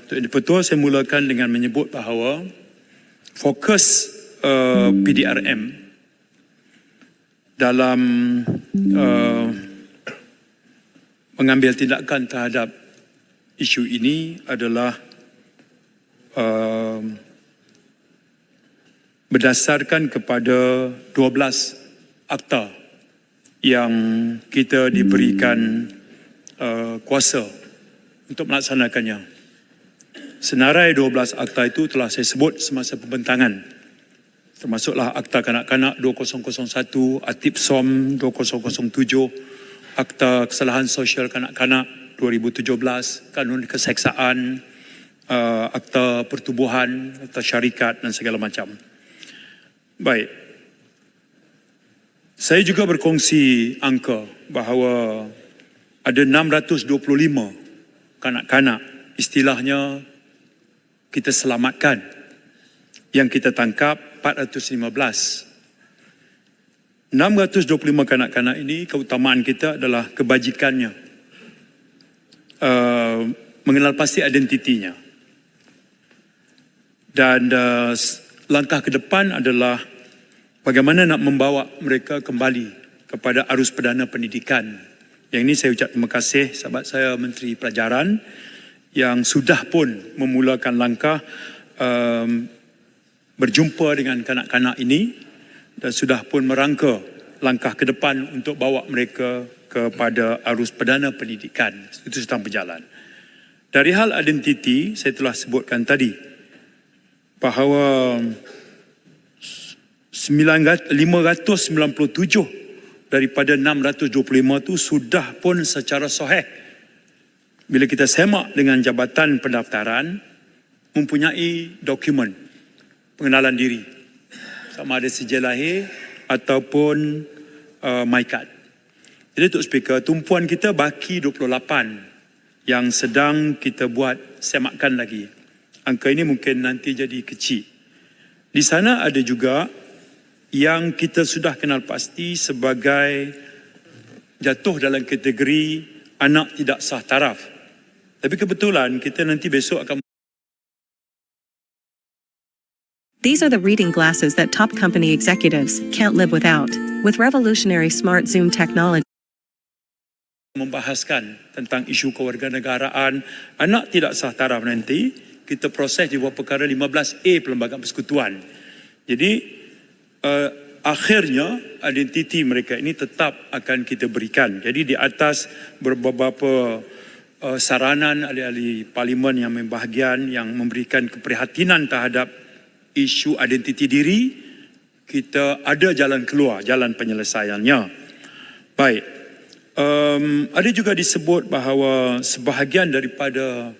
Tuan Dipertua, saya mulakan dengan menyebut bahawa fokus PDRM dalam mengambil tindakan terhadap isu ini adalah berdasarkan kepada 12 akta yang kita diberikan kuasa untuk melaksanakannya. Senarai 12 akta itu telah saya sebut semasa pembentangan, termasuklah Akta Kanak-Kanak 2001, Atip SOM 2007, Akta Kesalahan Sosial Kanak-Kanak 2017, Kanun Keseksaan, Akta Pertubuhan, Akta Syarikat dan segala macam. Baik. Saya juga berkongsi angka bahawa ada 625 kanak-kanak, istilahnya kita selamatkan, yang kita tangkap 415. 625 kanak-kanak ini, keutamaan kita adalah kebajikannya, mengenal pasti identitinya. Dan langkah ke depan adalah bagaimana nak membawa mereka kembali kepada arus perdana pendidikan. Yang ini saya ucap terima kasih sahabat saya Menteri Pelajaran yang sudah pun memulakan langkah berjumpa dengan kanak-kanak ini dan sudah pun merangka langkah ke depan untuk bawa mereka kepada arus perdana pendidikan. Itu sedang berjalan. Dari hal identiti, saya telah sebutkan tadi bahawa 597 daripada 625 itu sudah pun secara sahih, bila kita semak dengan Jabatan Pendaftaran, mempunyai dokumen pengenalan diri, sama ada sijil lahir ataupun MyCard. Jadi Tok Speaker, tumpuan kita baki 28 yang sedang kita buat semakan lagi. Angka ini mungkin nanti jadi kecil. Di sana ada juga yang kita sudah kenal pasti sebagai jatuh dalam kategori anak tidak sah taraf. Tapi kebetulan kita nanti besok akan... These are the reading glasses that top company executives can't live without. With revolutionary smart zoom technology, membahaskan tentang isu kewarganegaraan anak tidak sah taraf nanti, kita proses di bawah perkara 15A Perlembagaan Persekutuan. Jadi, akhirnya identiti mereka ini tetap akan kita berikan. Jadi di atas beberapa saranan ahli-ahli parlimen yang membahagian, yang memberikan keprihatinan terhadap isu identiti diri, kita ada jalan keluar, jalan penyelesaiannya. Baik, ada juga disebut bahawa sebahagian daripada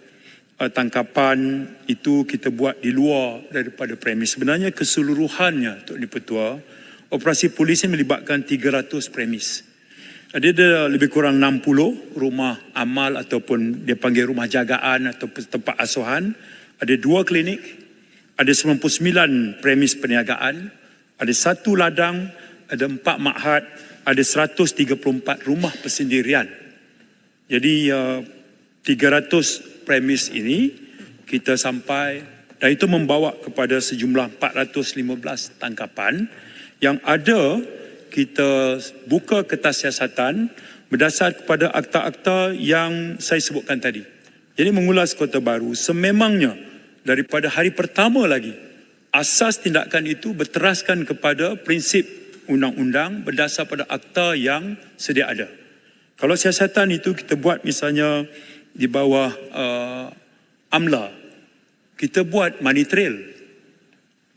tangkapan itu kita buat di luar daripada premis. Sebenarnya keseluruhannya, Tok Dipertua, operasi polis ini melibatkan 300 premis. Ada lebih kurang 60 rumah amal ataupun dia panggil rumah jagaan atau tempat asuhan. Ada 2 klinik, ada 99 premis perniagaan, ada 1 ladang, ada 4 makhad, ada 134 rumah persendirian. Jadi 300 premis ini kita sampai, dan itu membawa kepada sejumlah 415 tangkapan yang ada. Kita buka kertas siasatan berdasar kepada akta-akta yang saya sebutkan tadi. Jadi mengulas Kota Baru, sememangnya daripada hari pertama lagi, asas tindakan itu berteraskan kepada prinsip undang-undang berdasar pada akta yang sedia ada. Kalau siasatan itu kita buat misalnya di bawah AMLA, kita buat money trail.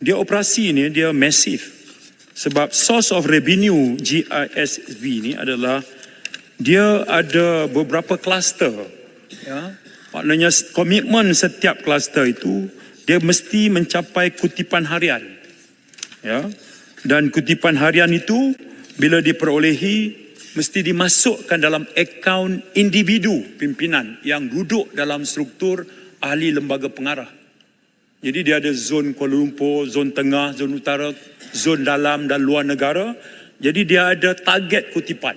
Dia operasi ini, dia masif. Sebab source of revenue GISB ini adalah dia ada beberapa kluster. Ya. Maknanya komitmen setiap kluster itu dia mesti mencapai kutipan harian. Ya. Dan kutipan harian itu bila diperolehi mesti dimasukkan dalam akaun individu pimpinan yang duduk dalam struktur ahli lembaga pengarah. Jadi dia ada zon Kuala Lumpur, zon tengah, zon utara, zon dalam dan luar negara. Jadi dia ada target kutipan.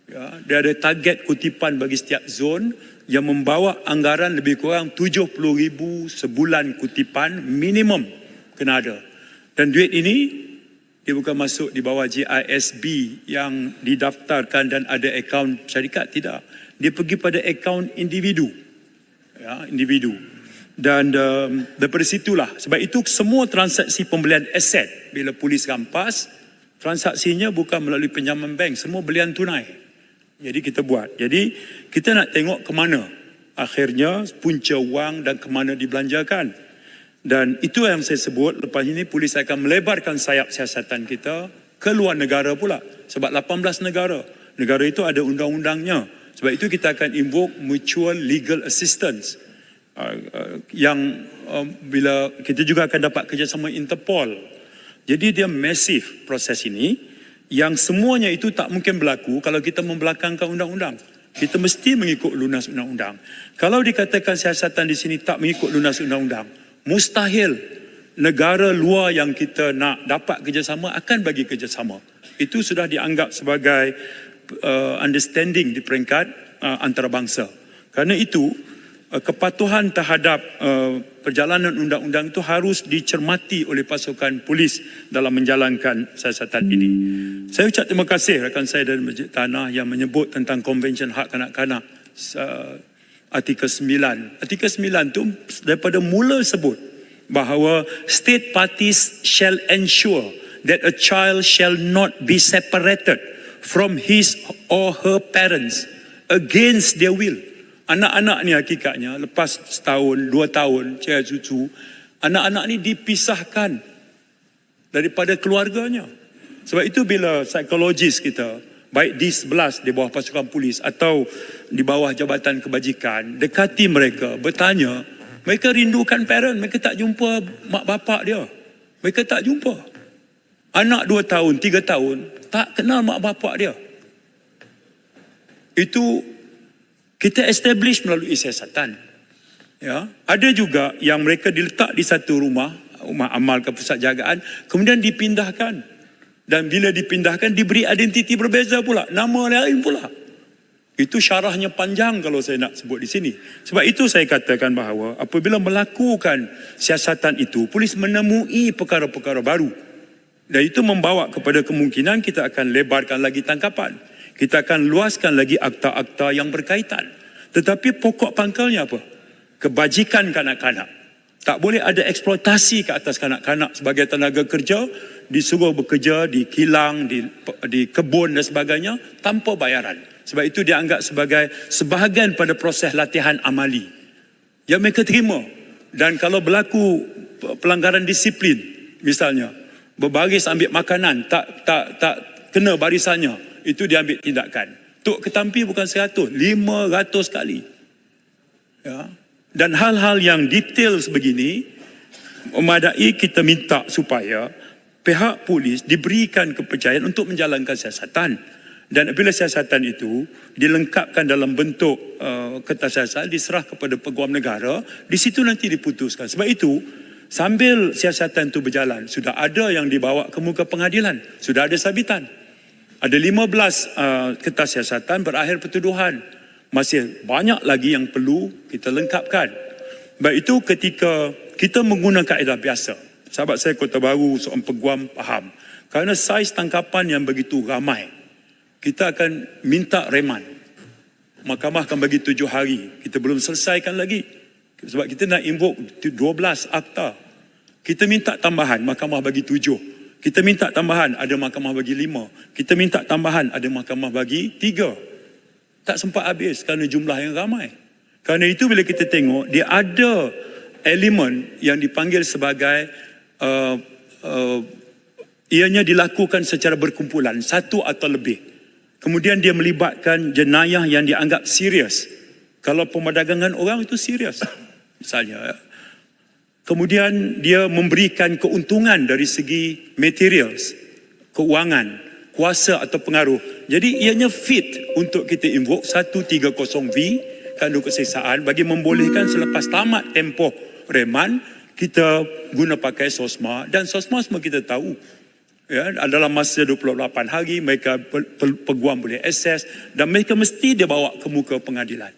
Ya, dia ada target kutipan bagi setiap zon yang membawa anggaran lebih kurang 70,000 sebulan kutipan minimum kena ada. Dan duit ini dia bukan masuk di bawah GISB yang didaftarkan dan ada akaun syarikat, tidak. Dia pergi pada akaun individu. Ya, individu. Dan daripada situlah, sebab itu semua transaksi pembelian aset bila polis rampas, transaksinya bukan melalui pinjaman bank, semua belian tunai. Jadi kita buat. Jadi kita nak tengok ke mana akhirnya punca wang dan ke mana dibelanjakan. Dan itu yang saya sebut, lepas ini polis akan melebarkan sayap siasatan kita ke luar negara pula. Sebab 18 negara. Negara itu ada undang-undangnya. Sebab itu kita akan invoke mutual legal assistance. Yang bila kita juga akan dapat kerjasama Interpol. Jadi dia masif proses ini. Yang semuanya itu tak mungkin berlaku kalau kita membelakangkan undang-undang. Kita mesti mengikut lunas undang-undang. Kalau dikatakan siasatan di sini tak mengikut lunas undang-undang, mustahil negara luar yang kita nak dapat kerjasama akan bagi kerjasama. Itu sudah dianggap sebagai understanding di peringkat antarabangsa. Kerana itu, kepatuhan terhadap perjalanan undang-undang itu harus dicermati oleh pasukan polis dalam menjalankan siasatan ini. Saya ucap terima kasih rakan saya dari Masjid Tanah yang menyebut tentang Konvensyen Hak Kanak-Kanak artikel 9. Artikel 9 itu daripada mula sebut bahawa state parties shall ensure that a child shall not be separated from his or her parents against their will. Anak-anak ni hakikatnya lepas setahun, 2 tahun, cucu, anak-anak ni dipisahkan daripada keluarganya. Sebab itu bila psikologis kita, baik di 11 di bawah pasukan polis atau di bawah jabatan kebajikan, dekati mereka, bertanya, mereka rindukan parent, mereka tak jumpa mak bapak dia. Mereka tak jumpa. Anak 2 tahun, 3 tahun, tak kenal mak bapak dia. Itu kita establish melalui siasatan. Ya, ada juga yang mereka diletak di satu rumah amal ke pusat jagaan, kemudian dipindahkan. Dan bila dipindahkan, diberi identiti berbeza pula, nama lain pula. Itu syarahnya panjang kalau saya nak sebut di sini. Sebab itu saya katakan bahawa apabila melakukan siasatan itu, polis menemui perkara-perkara baru. Dan itu membawa kepada kemungkinan kita akan lebarkan lagi tangkapan. Kita akan luaskan lagi akta-akta yang berkaitan. Tetapi pokok pangkalnya apa? Kebajikan kanak-kanak. Tak boleh ada eksploitasi ke atas kanak-kanak sebagai tenaga kerja, disuruh bekerja di kilang, di kebun dan sebagainya tanpa bayaran. Sebab itu dianggap sebagai sebahagian pada proses latihan amali yang mereka terima. Dan kalau berlaku pelanggaran disiplin, misalnya berbaris ambil makanan tak kena barisannya, itu diambil tindakan. Tok ketampi bukan 100, 500 kali. Ya. Dan hal-hal yang detail sebegini memadai kita minta supaya pihak polis diberikan kepercayaan untuk menjalankan siasatan. Dan apabila siasatan itu dilengkapkan dalam bentuk kertas siasatan, diserah kepada peguam negara, di situ nanti diputuskan. Sebab itu sambil siasatan itu berjalan, sudah ada yang dibawa ke muka pengadilan, sudah ada sabitan. Ada 15 kertas siasatan berakhir pertuduhan. Masih banyak lagi yang perlu kita lengkapkan. Baik itu ketika kita menggunakan kaedah biasa. Sahabat saya Kota Baru, seorang peguam faham. Kerana saiz tangkapan yang begitu ramai, kita akan minta reman. Mahkamah akan bagi 7 hari. Kita belum selesaikan lagi. Sebab kita nak invoke 12 akta. Kita minta tambahan, mahkamah bagi 7. Kita minta tambahan, ada mahkamah bagi 5. Kita minta tambahan, ada mahkamah bagi 3. Tak sempat habis kerana jumlah yang ramai. Kerana itu bila kita tengok, dia ada elemen yang dipanggil sebagai ianya dilakukan secara berkumpulan, satu atau lebih. Kemudian dia melibatkan jenayah yang dianggap serius. Kalau pemerdagangan orang itu serius. Misalnya, kemudian dia memberikan keuntungan dari segi materials, keuangan, kuasa atau pengaruh. Jadi ianya fit untuk kita invoke 130V kandung keseksaan bagi membolehkan selepas tamat tempoh reman kita guna pakai SOSMA. Dan SOSMA semua kita tahu Ya, dalam masa 28 hari mereka peguam boleh akses dan mereka mesti dibawa ke muka pengadilan.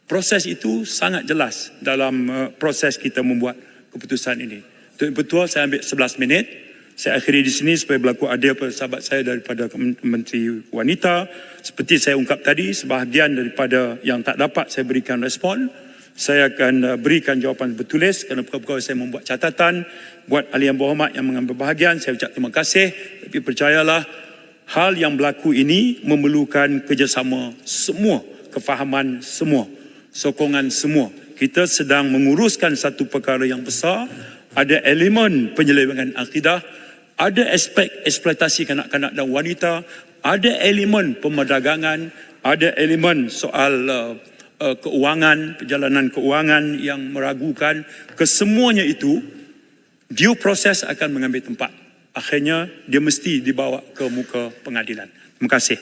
Proses itu sangat jelas dalam proses kita membuat keputusan ini. Untuk betul saya ambil 11 minit. Saya akhiri di sini supaya berlaku adil pada sahabat saya daripada Menteri Wanita. Seperti saya ungkap tadi, sebahagian daripada yang tak dapat saya berikan respon. Saya akan berikan jawapan bertulis kerana perkara-perkara saya membuat catatan. Buat ahli yang berhormat yang mengambil bahagian, saya ucap terima kasih. Tapi percayalah, hal yang berlaku ini memerlukan kerjasama semua, kefahaman semua, sokongan semua. Kita sedang menguruskan satu perkara yang besar. Ada elemen penyelewengan akidah, ada aspek eksploitasi kanak-kanak dan wanita, ada elemen pemerdagangan, ada elemen soal keuangan, perjalanan keuangan yang meragukan. Kesemuanya itu, due process akan mengambil tempat. Akhirnya, dia mesti dibawa ke muka pengadilan. Terima kasih.